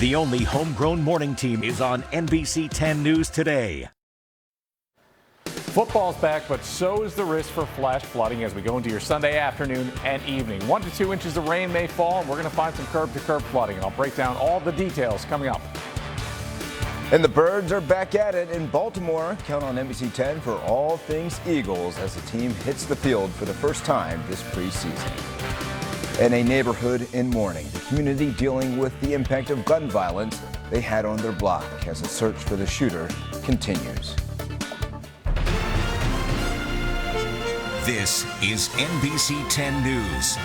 The only homegrown morning team is on NBC 10 News today. Football's back, but so is the risk for flash flooding as we go into your Sunday afternoon and evening. 1 to 2 inches of rain may fall, and we're going to find some curb-to-curb flooding. I'll break down all the details coming up. And the Birds are back at it in Baltimore. Count on NBC 10 for all things Eagles as the team hits the field for the first time this preseason. In a neighborhood in mourning, the community dealing with the impact of gun violence they had on their block as the search for the shooter continues. This is NBC 10 News.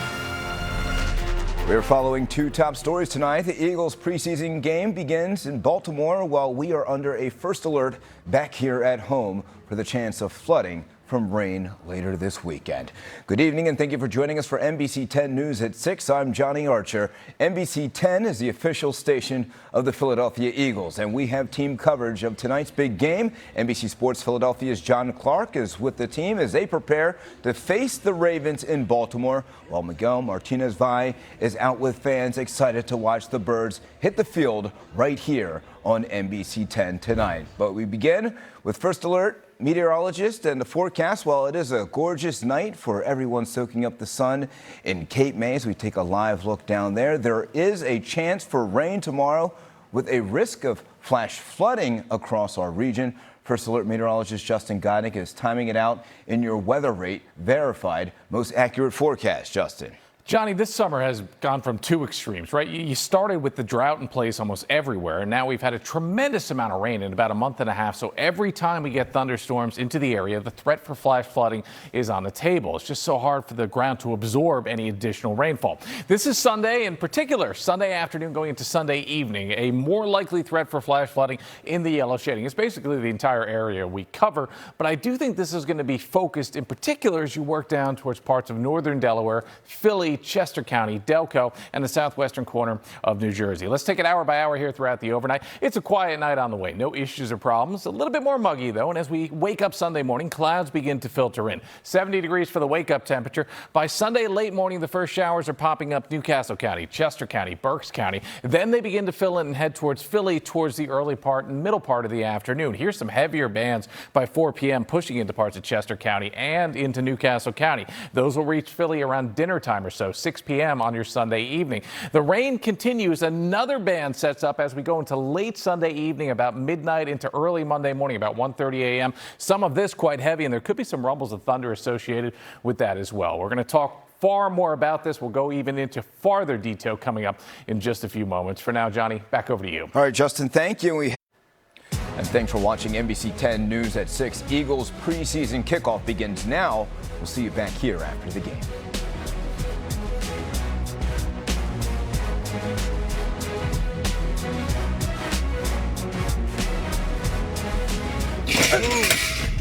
We're following two top stories tonight. The Eagles preseason game begins in Baltimore while we are under a first alert back here at home for the chance of flooding from rain later this weekend. Good evening and thank you for joining us for NBC 10 News at 6. I'm Johnny Archer. NBC 10 is the official station of the Philadelphia Eagles, and we have team coverage of tonight's big game. NBC Sports Philadelphia's John Clark is with the team as they prepare to face the Ravens in Baltimore, while Miguel Martinez-Valle is out with fans excited to watch the Birds hit the field right here on NBC 10 tonight. But we begin with First Alert meteorologist and the forecast. Well, it is a gorgeous night for everyone soaking up the sun in Cape May as we take a live look down there. There is a chance for rain tomorrow with a risk of flash flooding across our region. First Alert meteorologist Justin Godnick is timing it out in your weather rate verified most accurate forecast. Justin. Johnny, this summer has gone from two extremes, right? You started with the drought in place almost everywhere, and now we've had a tremendous amount of rain in about a month and a half. So every time we get thunderstorms into the area, the threat for flash flooding is on the table. It's just so hard for the ground to absorb any additional rainfall. This is Sunday, in particular, Sunday afternoon going into Sunday evening, a more likely threat for flash flooding in the yellow shading. It's basically the entire area we cover, but I do think this is going to be focused in particular as you work down towards parts of northern Delaware, Philly, Chester County, Delco, and the southwestern corner of New Jersey. Let's take it hour by hour here throughout the overnight. It's a quiet night on the way. No issues or problems. A little bit more muggy, though, and as we wake up Sunday morning, clouds begin to filter in. 70 degrees for the wake-up temperature. By Sunday late morning, the first showers are popping up Newcastle County, Chester County, Berks County. Then they begin to fill in and head towards Philly towards the early part and middle part of the afternoon. Here's some heavier bands by 4 p.m. pushing into parts of Chester County and into Newcastle County. Those will reach Philly around dinner time or so, 6 p.m. on your Sunday evening. The rain continues. Another band sets up as we go into late Sunday evening, about midnight into early Monday morning, about 1:30 a.m. Some of this quite heavy, and there could be some rumbles of thunder associated with that as well. We're going to talk far more about this. We'll go even into farther detail coming up in just a few moments. For now, Johnny, back over to you. All right, Justin, thank you. And thanks for watching NBC 10 News at 6. Eagles preseason kickoff begins now. We'll see you back here after the game.